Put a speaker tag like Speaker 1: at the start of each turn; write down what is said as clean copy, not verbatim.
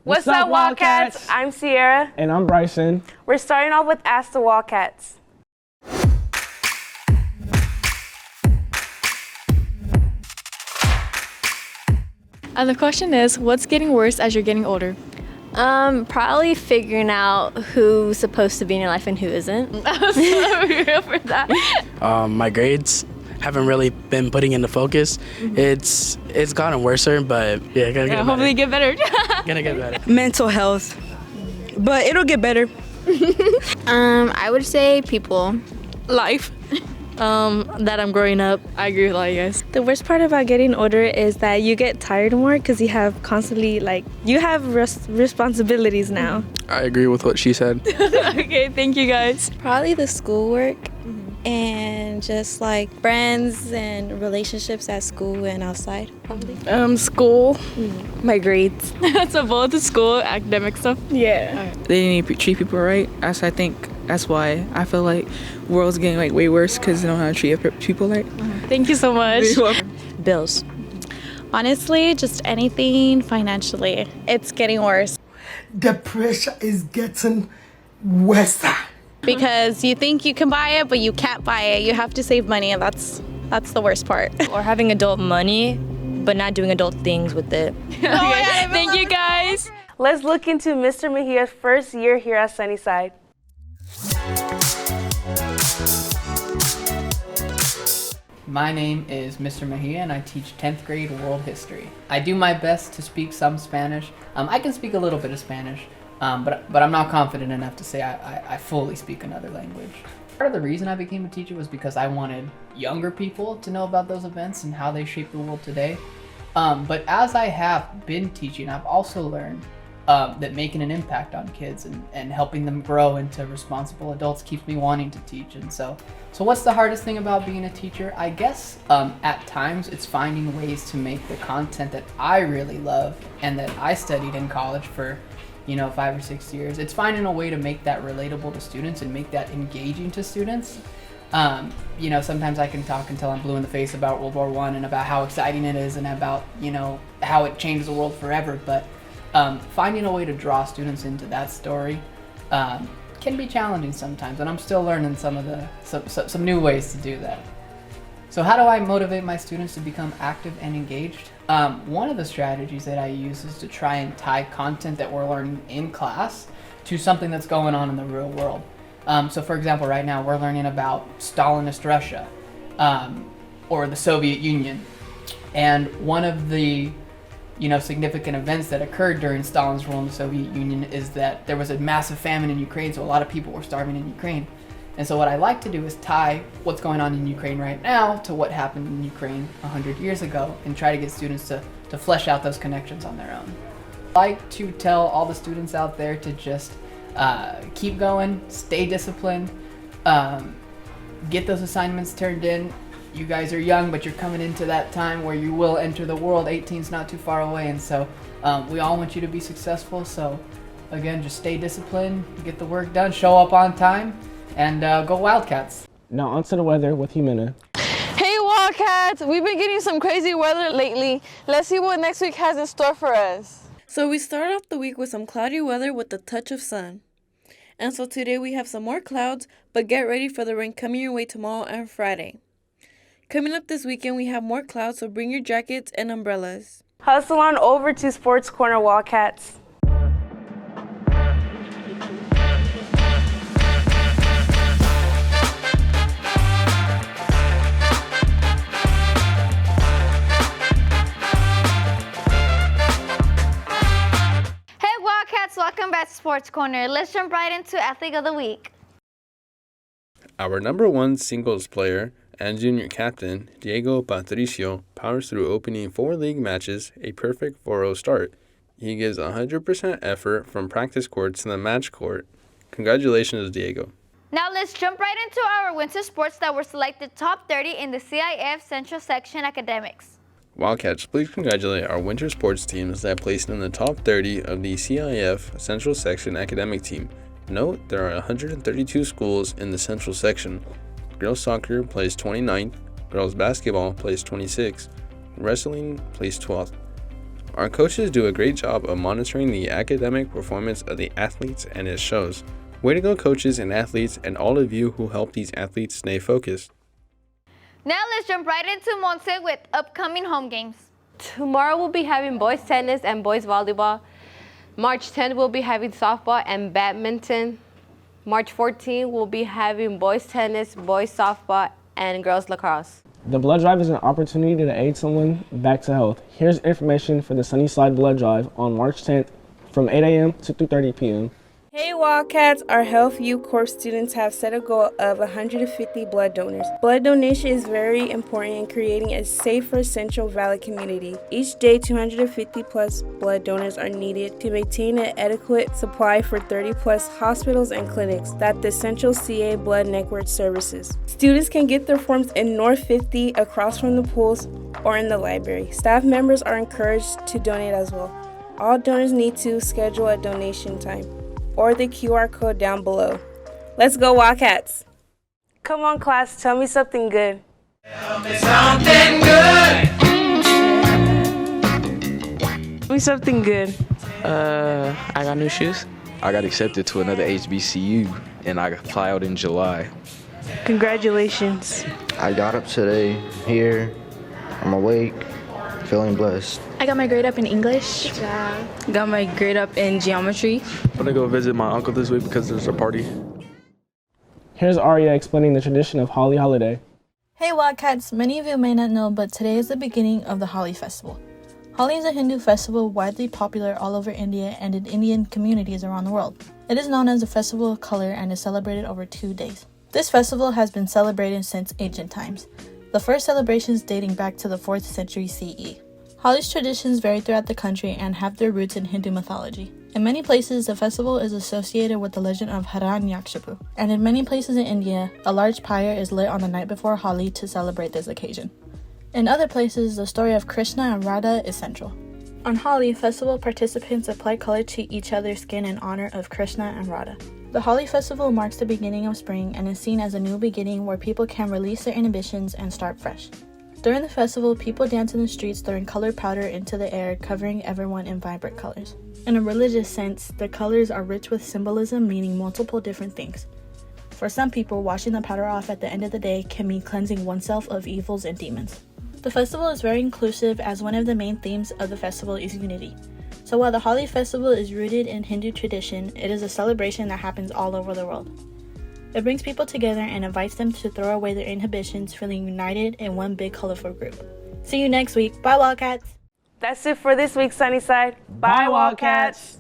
Speaker 1: What's up, Wildcats? I'm Sierra.
Speaker 2: And I'm Bryson.
Speaker 1: We're starting off with Ask the Wildcats.
Speaker 3: And the question is, what's getting worse as you're getting older?
Speaker 4: Probably figuring out who's supposed to be in your life and who isn't.
Speaker 3: I'm so real for that.
Speaker 5: My grades haven't really been putting into focus. It's gotten worse, but yeah, gotta get
Speaker 3: hopefully get better.
Speaker 5: Gonna get better.
Speaker 6: Mental health, but it'll get better.
Speaker 4: I would say people.
Speaker 3: Life. That I'm growing up. I agree with all you guys.
Speaker 7: The worst part about getting older is that you get tired more because you have constantly, you have responsibilities now.
Speaker 8: I agree with what she said.
Speaker 3: Okay, thank you guys.
Speaker 9: Probably the schoolwork and just friends and relationships at school and outside, probably.
Speaker 7: School, my grades.
Speaker 3: So both the school, academic stuff?
Speaker 7: Yeah.
Speaker 6: They need to treat people right. I think that's why I feel like the world's getting way worse because they don't know how to treat people right.
Speaker 3: Thank you so much.
Speaker 7: Bills. Honestly, just anything financially. It's getting worse.
Speaker 10: The pressure is getting worse.
Speaker 7: Because you think you can buy it, but you can't buy it. You have to save money, and that's the worst part.
Speaker 11: Or having adult money, but not doing adult things with it.
Speaker 3: Okay, thank you guys.
Speaker 1: Let's look into Mr. Mejia's first year here at Sunnyside.
Speaker 12: My name is Mr. Mejia and I teach 10th grade world history. I do my best to speak some Spanish. I can speak a little bit of Spanish, but I'm not confident enough to say I fully speak another language. Part of the reason I became a teacher was because I wanted younger people to know about those events and how they shape the world today. But as I have been teaching, I've also learned that making an impact on kids and helping them grow into responsible adults keeps me wanting to teach. And so what's the hardest thing about being a teacher? I guess at times it's finding ways to make the content that I really love and that I studied in college for 5 or 6 years. It's finding a way to make that relatable to students and make that engaging to students. Sometimes I can talk until I'm blue in the face about World War I and about how exciting it is and about how it changed the world forever, but finding a way to draw students into that story can be challenging sometimes, and I'm still learning some new ways to do that. So how do I motivate my students to become active and engaged? One of the strategies that I use is to try and tie content that we're learning in class to something that's going on in the real world. So for example, right now we're learning about Stalinist Russia or the Soviet Union, and one of the significant events that occurred during Stalin's rule in the Soviet Union is that there was a massive famine in Ukraine, so a lot of people were starving in Ukraine. And so what I like to do is tie what's going on in Ukraine right now to what happened in Ukraine 100 years ago and try to get students to flesh out those connections on their own. I like to tell all the students out there to just keep going, stay disciplined, get those assignments turned in. You guys are young, but you're coming into that time where you will enter the world. 18's not too far away, and so we all want you to be successful. So again, just stay disciplined, get the work done, show up on time, and go Wildcats.
Speaker 2: Now onto the weather with Jimena.
Speaker 13: Hey Wildcats, we've been getting some crazy weather lately. Let's see what next week has in store for us.
Speaker 7: So we start off the week with some cloudy weather with a touch of sun. And so today we have some more clouds, but get ready for the rain coming your way tomorrow and Friday. Coming up this weekend, we have more clouds, so bring your jackets and umbrellas.
Speaker 1: Hustle on over to Sports Corner Wildcats.
Speaker 14: Hey Wildcats, welcome back to Sports Corner. Let's jump right into Athlete of the Week.
Speaker 8: Our number one singles player and junior captain, Diego Patricio, powers through opening 4 league matches, a perfect 4-0 start. He gives 100% effort from practice court to the match court. Congratulations, Diego.
Speaker 14: Now let's jump right into our winter sports that were selected top 30 in the CIF Central Section Academics.
Speaker 8: Wildcats, please congratulate our winter sports teams that placed in the top 30 of the CIF Central Section Academic Team. Note, there are 132 schools in the Central Section. Girls soccer placed 29th, girls basketball placed 26th, wrestling placed 12th. Our coaches do a great job of monitoring the academic performance of the athletes, and it shows. Way to go, coaches and athletes, and all of you who help these athletes stay focused.
Speaker 14: Now let's jump right into Monse with upcoming home games.
Speaker 15: Tomorrow we'll be having boys tennis and boys volleyball. March 10th we'll be having softball and badminton. March 14th we'll be having boys tennis, boys softball, and girls lacrosse.
Speaker 2: The blood drive is an opportunity to aid someone back to health. Here's information for the Sunnyside Blood Drive on March 10th from 8 a.m. to 2:30 p.m.
Speaker 1: Hey Wildcats, our Health U Corps students have set a goal of 150 blood donors. Blood donation is very important in creating a safer Central Valley community. Each day, 250 plus blood donors are needed to maintain an adequate supply for 30 plus hospitals and clinics that the Central CA Blood Network services. Students can get their forms in North 50 across from the pools or in the library. Staff members are encouraged to donate as well. All donors need to schedule a donation time or the QR code down below. Let's go Wildcats!
Speaker 16: Come on class, tell me something good.
Speaker 17: Tell me something good.
Speaker 16: Tell me something good.
Speaker 18: I got new shoes. I got accepted to another HBCU and I apply out in July.
Speaker 16: Congratulations.
Speaker 19: I got up today, here, I'm awake, feeling blessed.
Speaker 20: I got my grade up in English. Yeah. Got my grade up in geometry.
Speaker 18: I'm gonna go visit my uncle this week because there's a party.
Speaker 2: Here's Arya explaining the tradition of Holi holiday.
Speaker 21: Hey Wildcats, many of you may not know, but today is the beginning of the Holi festival. Holi is a Hindu festival widely popular all over India and in Indian communities around the world. It is known as the Festival of Color and is celebrated over 2 days. This festival has been celebrated since ancient times, the first celebrations dating back to the 4th century CE. Holi's traditions vary throughout the country and have their roots in Hindu mythology. In many places, the festival is associated with the legend of Hiranyakshipu, and in many places in India, a large pyre is lit on the night before Holi to celebrate this occasion. In other places, the story of Krishna and Radha is central. On Holi, festival participants apply color to each other's skin in honor of Krishna and Radha. The Holi festival marks the beginning of spring and is seen as a new beginning where people can release their inhibitions and start fresh. During the festival, people dance in the streets throwing colored powder into the air, covering everyone in vibrant colors. In a religious sense, the colors are rich with symbolism meaning multiple different things. For some people, washing the powder off at the end of the day can mean cleansing oneself of evils and demons. The festival is very inclusive as one of the main themes of the festival is unity. So while the Holi festival is rooted in Hindu tradition, it is a celebration that happens all over the world. It brings people together and invites them to throw away their inhibitions, feeling united in one big colorful group. See you next week. Bye Wildcats!
Speaker 16: That's it for this week, Sunnyside. Bye, Wildcats.